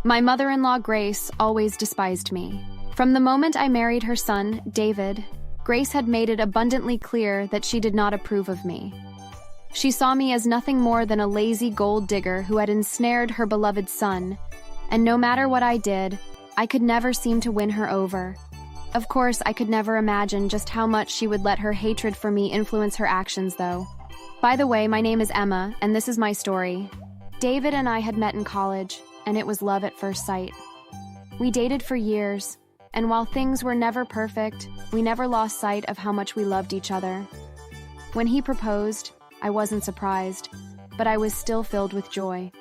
My mother-in-law, Grace, always despised me. From the moment I married her son, David, Grace had made it abundantly clear that she did not approve of me. She saw me as nothing more than a lazy gold digger who had ensnared her beloved son, and no matter what I did, I could never seem to win her over. Of course, I could never imagine just how much she would let her hatred for me influence her actions, though. By the way, my name is Emma, and this is my story. David and I had met in college, and it was love at first sight. We dated for years, and while things were never perfect, we never lost sight of how much we loved each other. When he proposed, I wasn't surprised, but I was still filled with joy.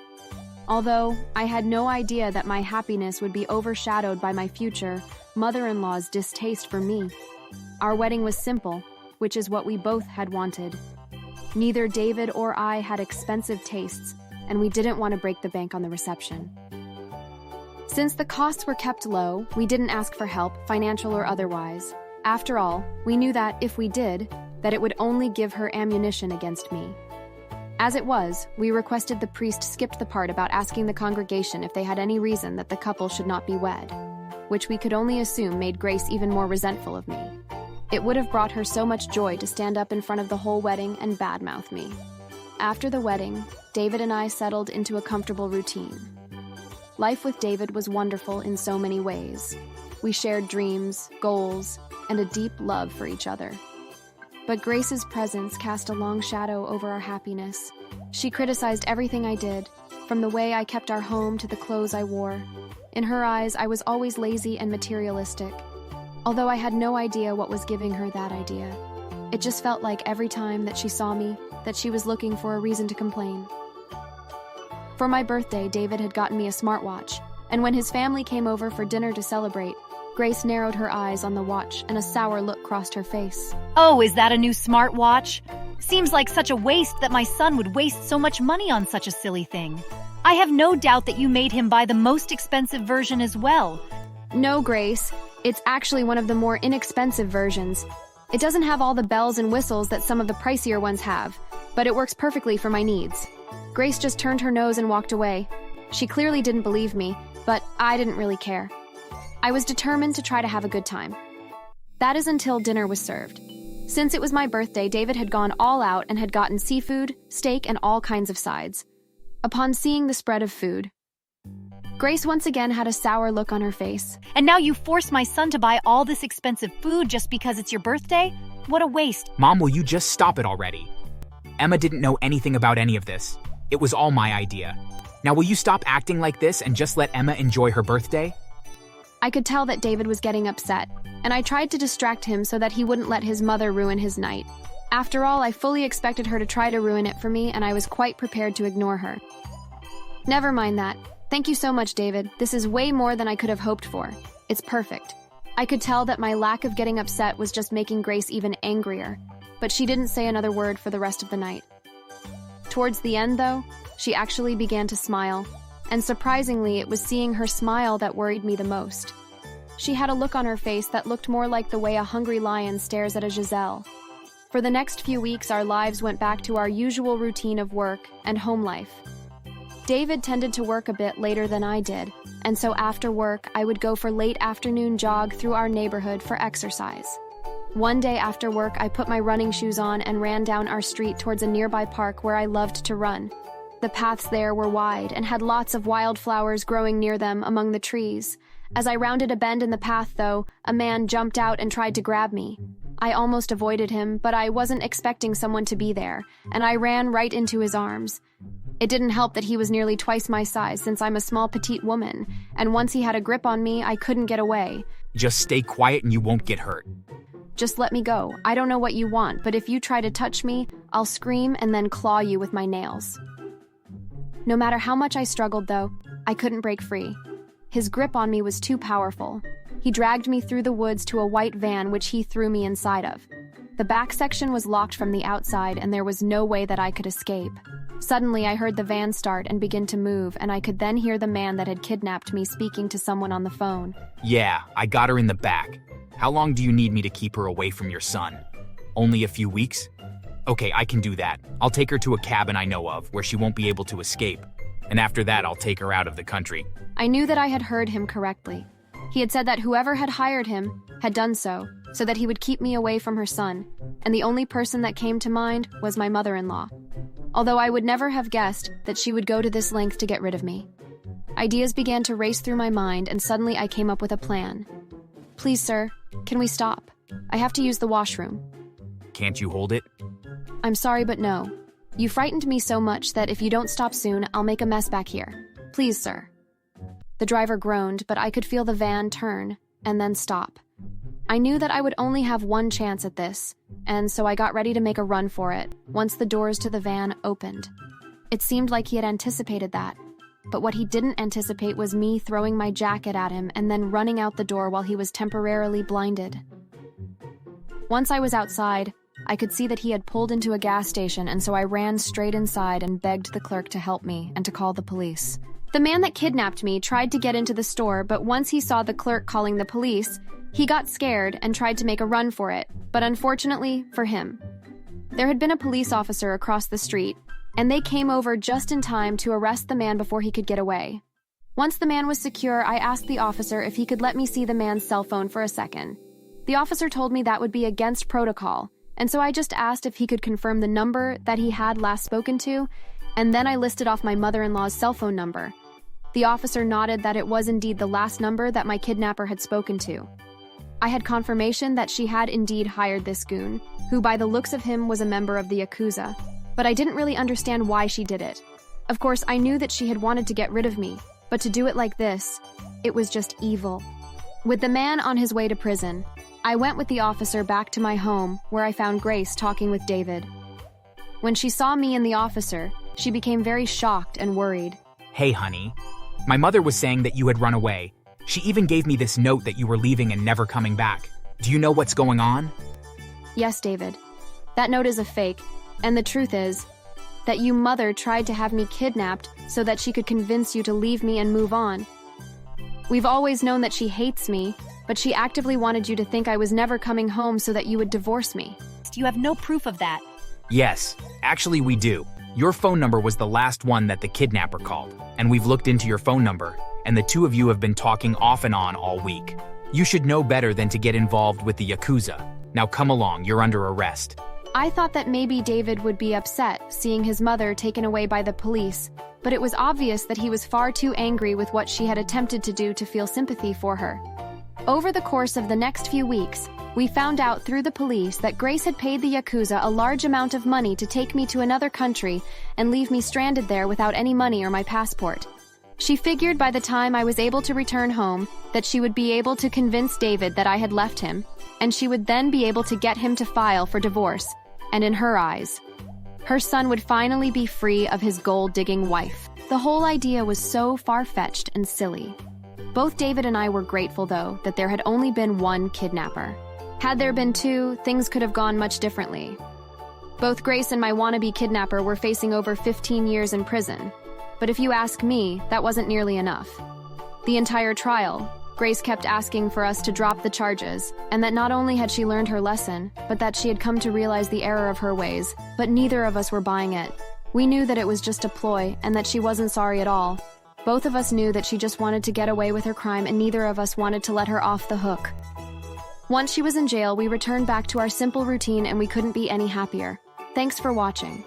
Although I had no idea that my happiness would be overshadowed by my future mother-in-law's distaste for me. Our wedding was simple, which is what we both had wanted. Neither David or I had expensive tastes, and we didn't want to break the bank on the reception. Since the costs were kept low, we didn't ask for help, financial or otherwise. After all, we knew that if we did, that it would only give her ammunition against me. As it was, we requested the priest skipped the part about asking the congregation if they had any reason that the couple should not be wed, which we could only assume made Grace even more resentful of me. It would have brought her so much joy to stand up in front of the whole wedding and badmouth me. After the wedding, David and I settled into a comfortable routine. Life with David was wonderful in so many ways. We shared dreams, goals, and a deep love for each other. But Grace's presence cast a long shadow over our happiness. She criticized everything I did, from the way I kept our home to the clothes I wore. In her eyes, I was always lazy and materialistic, although I had no idea what was giving her that idea. It just felt like every time that she saw me, that she was looking for a reason to complain. For my birthday, David had gotten me a smartwatch, and when his family came over for dinner to celebrate, Grace narrowed her eyes on the watch and a sour look crossed her face. Oh, is that a new smartwatch? Seems like such a waste that my son would waste so much money on such a silly thing. I have no doubt that you made him buy the most expensive version as well. No, Grace. It's actually one of the more inexpensive versions. It doesn't have all the bells and whistles that some of the pricier ones have, but it works perfectly for my needs. Grace just turned her nose and walked away. She clearly didn't believe me, but I didn't really care. I was determined to try to have a good time. That is until dinner was served. Since it was my birthday, David had gone all out and had gotten seafood, steak, and all kinds of sides. Upon seeing the spread of food, Grace once again had a sour look on her face. And now you force my son to buy all this expensive food just because it's your birthday? What a waste. Mom, will you just stop it already? Emma didn't know anything about any of this. It was all my idea. Now will you stop acting like this and just let Emma enjoy her birthday? I could tell that David was getting upset, and I tried to distract him so that he wouldn't let his mother ruin his night. After all, I fully expected her to try to ruin it for me, and I was quite prepared to ignore her. Never mind that. Thank you so much, David. This is way more than I could have hoped for. It's perfect. I could tell that my lack of getting upset was just making Grace even angrier, but she didn't say another word for the rest of the night. Towards the end, though, she actually began to smile, and surprisingly, it was seeing her smile that worried me the most. She had a look on her face that looked more like the way a hungry lion stares at a gazelle. For the next few weeks, our lives went back to our usual routine of work and home life. David tended to work a bit later than I did, and so after work, I would go for late afternoon jog through our neighborhood for exercise. One day after work, I put my running shoes on and ran down our street towards a nearby park where I loved to run. The paths there were wide and had lots of wildflowers growing near them among the trees. As I rounded a bend in the path, though, a man jumped out and tried to grab me. I almost avoided him, but I wasn't expecting someone to be there, and I ran right into his arms. It didn't help that he was nearly twice my size since I'm a small petite woman, and once he had a grip on me, I couldn't get away. Just stay quiet and you won't get hurt. Just let me go. I don't know what you want, but if you try to touch me, I'll scream and then claw you with my nails. No matter how much I struggled, though, I couldn't break free. His grip on me was too powerful. He dragged me through the woods to a white van which he threw me inside of. The back section was locked from the outside and there was no way that I could escape. Suddenly, I heard the van start and begin to move, and I could then hear the man that had kidnapped me speaking to someone on the phone. Yeah, I got her in the back. How long do you need me to keep her away from your son? Only a few weeks? Okay, I can do that. I'll take her to a cabin I know of, where she won't be able to escape. and after that I'll take her out of the country. I knew that I had heard him correctly. He had said that whoever had hired him had done so that he would keep me away from her son, and the only person that came to mind was my mother-in-law. Although I would never have guessed that she would go to this length to get rid of me. Ideas began to race through my mind, and suddenly I came up with a plan. Please, sir, can we stop? I have to use the washroom. Can't you hold it? I'm sorry, but no. You frightened me so much that if you don't stop soon, I'll make a mess back here. Please, sir. The driver groaned, but I could feel the van turn and then stop. I knew that I would only have one chance at this, and so I got ready to make a run for it once the doors to the van opened. It seemed like he had anticipated that, but what he didn't anticipate was me throwing my jacket at him and then running out the door while he was temporarily blinded. Once I was outside, I could see that he had pulled into a gas station, and so I ran straight inside and begged the clerk to help me and to call the police. The man that kidnapped me tried to get into the store, but once he saw the clerk calling the police, he got scared and tried to make a run for it, but unfortunately for him, there had been a police officer across the street, and they came over just in time to arrest the man before he could get away. Once the man was secure, I asked the officer if he could let me see the man's cell phone for a second. The officer told me that would be against protocol, and so I just asked if he could confirm the number that he had last spoken to, and then I listed off my mother-in-law's cell phone number. The officer nodded that it was indeed the last number that my kidnapper had spoken to. I had confirmation that she had indeed hired this goon, who by the looks of him was a member of the Yakuza, but I didn't really understand why she did it. Of course, I knew that she had wanted to get rid of me, but to do it like this, it was just evil. With the man on his way to prison, I went with the officer back to my home, where I found Grace talking with David. When she saw me and the officer, she became very shocked and worried. Hey, honey. My mother was saying that you had run away. She even gave me this note that you were leaving and never coming back. Do you know what's going on? Yes, David. That note is a fake, and the truth is that your mother tried to have me kidnapped so that she could convince you to leave me and move on. We've always known that she hates me, but she actively wanted you to think I was never coming home so that you would divorce me. You have no proof of that. Yes, actually we do. Your phone number was the last one that the kidnapper called, and we've looked into your phone number, and the two of you have been talking off and on all week. You should know better than to get involved with the Yakuza. Now come along, you're under arrest. I thought that maybe David would be upset seeing his mother taken away by the police, but it was obvious that he was far too angry with what she had attempted to do to feel sympathy for her. Over the course of the next few weeks, we found out through the police that Grace had paid the Yakuza a large amount of money to take me to another country and leave me stranded there without any money or my passport. She figured by the time I was able to return home that she would be able to convince David that I had left him, and she would then be able to get him to file for divorce, and in her eyes, her son would finally be free of his gold-digging wife. The whole idea was so far-fetched and silly. Both David and I were grateful, though, that there had only been one kidnapper. Had there been two, things could have gone much differently. Both Grace and my wannabe kidnapper were facing over 15 years in prison. But if you ask me, that wasn't nearly enough. The entire trial, Grace kept asking for us to drop the charges, and that not only had she learned her lesson, but that she had come to realize the error of her ways, but neither of us were buying it. We knew that it was just a ploy, and that she wasn't sorry at all. Both of us knew that she just wanted to get away with her crime, and neither of us wanted to let her off the hook. Once she was in jail, we returned back to our simple routine, and we couldn't be any happier. Thanks for watching.